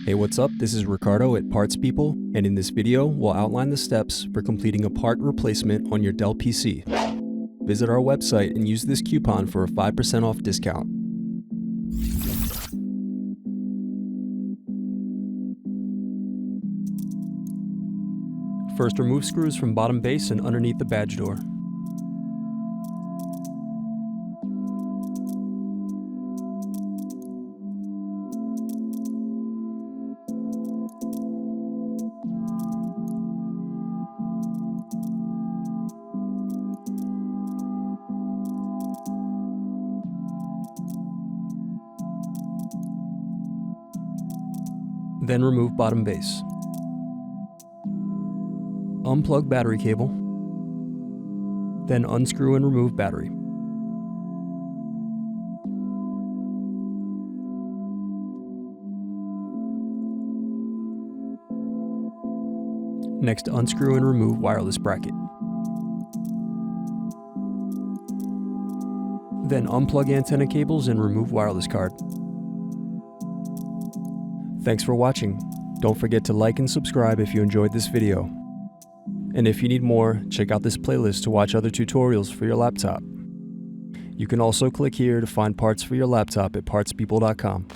Hey, what's up? This is Ricardo at Parts People, and in this video, we'll outline the steps for completing a part replacement on your Dell PC. Visit our website and use this coupon for a 5% off discount. First, remove screws from bottom base and underneath the badge door. Then remove bottom base. Unplug battery cable. Then unscrew and remove battery. Next, unscrew and remove wireless bracket. Then unplug antenna cables and remove wireless card. Thanks for watching. Don't forget to like and subscribe if you enjoyed this video. And if you need more, check out this playlist to watch other tutorials for your laptop. You can also click here to find parts for your laptop at partspeople.com.